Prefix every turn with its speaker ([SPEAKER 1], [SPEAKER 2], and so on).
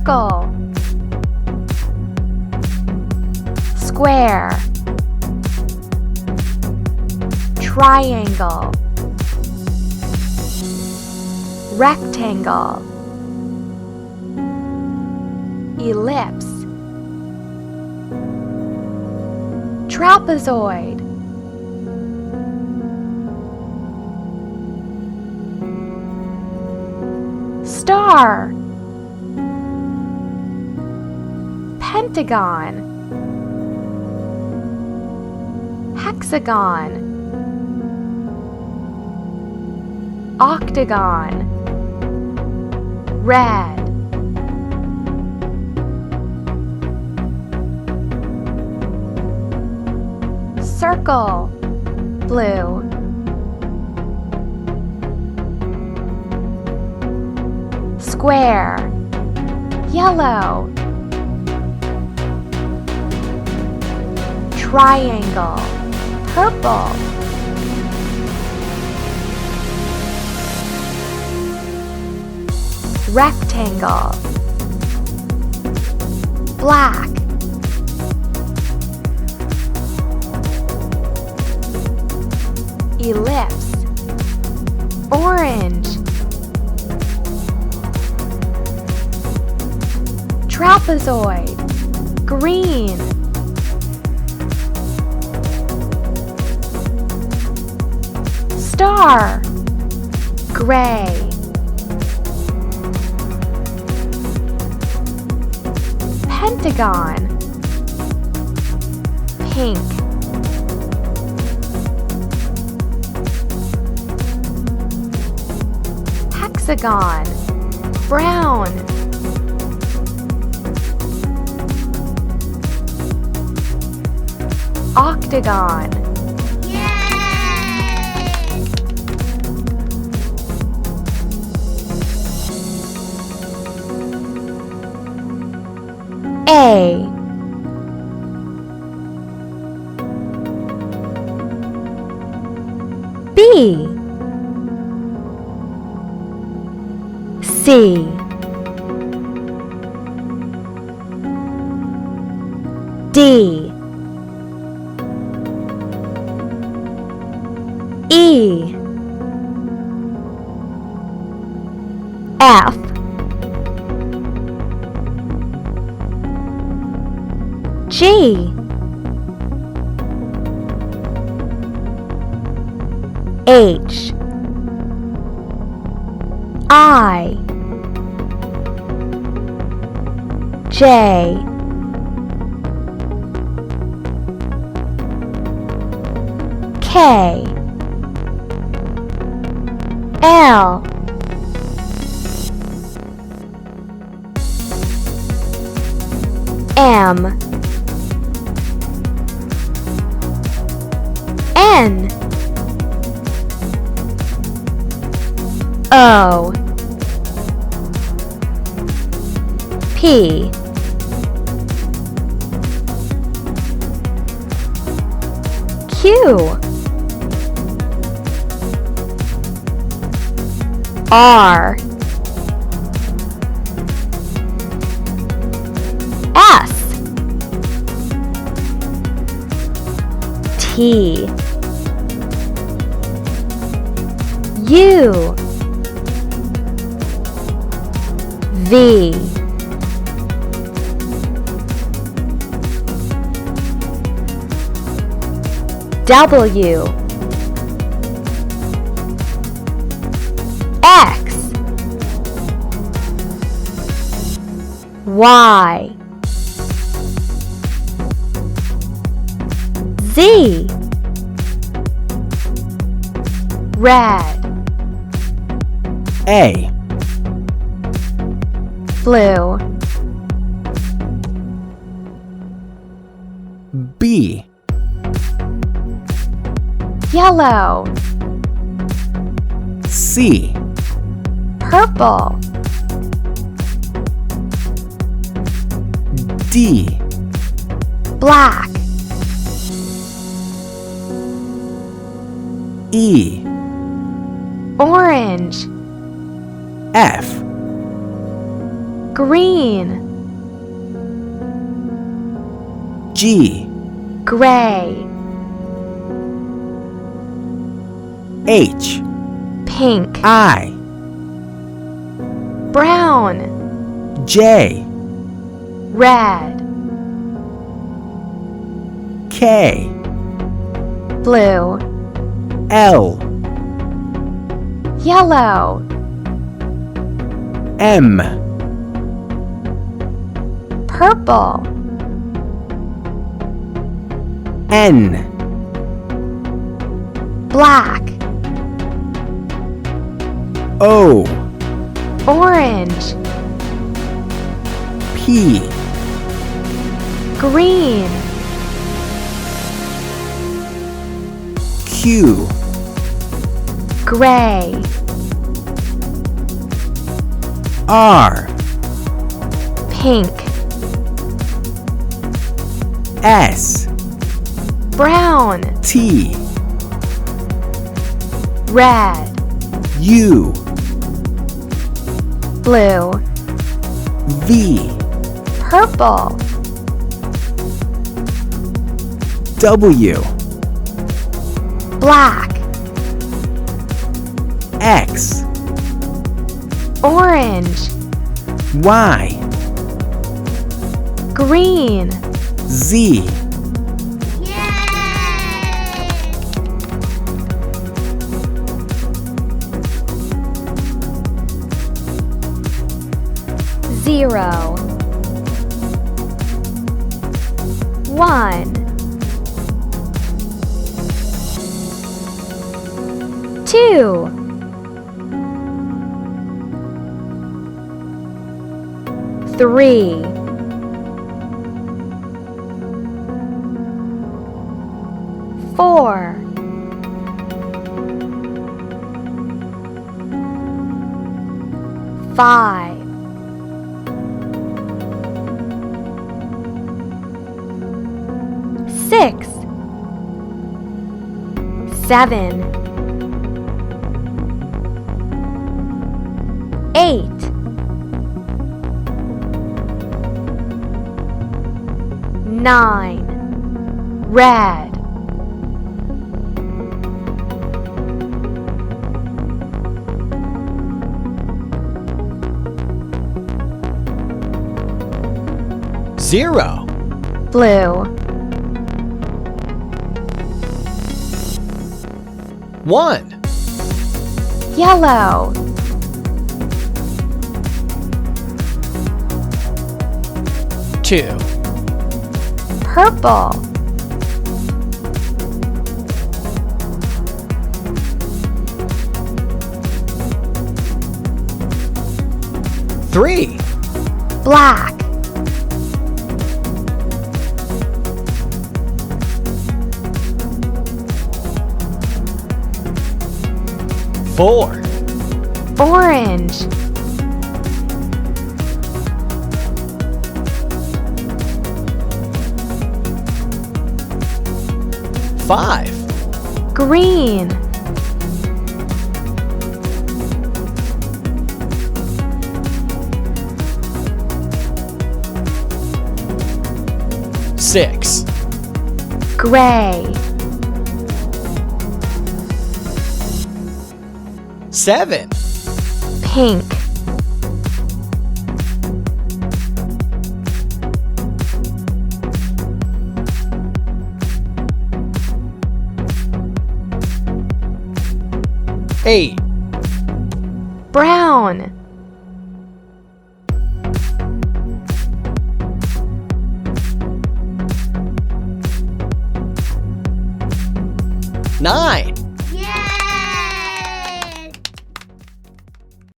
[SPEAKER 1] circle, square, triangle, rectangle, ellipse, trapezoid, star, pentagon, hexagon, octagon, red, circle, blue, square, yellow, triangle, purple, rectangle, black, ellipse, orange, trapezoid, green, star, gray, pentagon, pink, hexagon, brown, octagon. A, B, C, D, E, F, G, H, I, J, K, L, M, N, O, P, Q, R, S, T, U, V, W, X, Y, Z, red,
[SPEAKER 2] A,
[SPEAKER 1] blue,
[SPEAKER 2] B,
[SPEAKER 1] yellow,
[SPEAKER 2] C,
[SPEAKER 1] purple,
[SPEAKER 2] D,
[SPEAKER 1] black,
[SPEAKER 2] E,
[SPEAKER 1] orange,
[SPEAKER 2] F,
[SPEAKER 1] green,
[SPEAKER 2] G,
[SPEAKER 1] gray,
[SPEAKER 2] H,
[SPEAKER 1] pink,
[SPEAKER 2] I,
[SPEAKER 1] brown,
[SPEAKER 2] J,
[SPEAKER 1] red,
[SPEAKER 2] K,
[SPEAKER 1] blue,
[SPEAKER 2] L,
[SPEAKER 1] yellow,
[SPEAKER 2] M,
[SPEAKER 1] purple,
[SPEAKER 2] N,
[SPEAKER 1] black,
[SPEAKER 2] O,
[SPEAKER 1] orange,
[SPEAKER 2] P,
[SPEAKER 1] green,
[SPEAKER 2] Q,
[SPEAKER 1] gray,
[SPEAKER 2] R,
[SPEAKER 1] pink,
[SPEAKER 2] S,
[SPEAKER 1] brown,
[SPEAKER 2] T,
[SPEAKER 1] red,
[SPEAKER 2] U,
[SPEAKER 1] blue,
[SPEAKER 2] V,
[SPEAKER 1] purple,
[SPEAKER 2] W,
[SPEAKER 1] black,
[SPEAKER 2] X,
[SPEAKER 1] orange,
[SPEAKER 2] Y,
[SPEAKER 1] green,
[SPEAKER 2] Z,
[SPEAKER 1] zero, one, two, three, four, five, six, seven, eight, nine, red,
[SPEAKER 2] Zero,
[SPEAKER 1] blue,
[SPEAKER 2] one,
[SPEAKER 1] yellow,
[SPEAKER 2] two,
[SPEAKER 1] purple,
[SPEAKER 2] three,
[SPEAKER 1] black,
[SPEAKER 2] four,
[SPEAKER 1] orange,
[SPEAKER 2] five,
[SPEAKER 1] green,
[SPEAKER 2] six,
[SPEAKER 1] gray,
[SPEAKER 2] seven,
[SPEAKER 1] pink,
[SPEAKER 2] eight,
[SPEAKER 1] brown,
[SPEAKER 2] nine,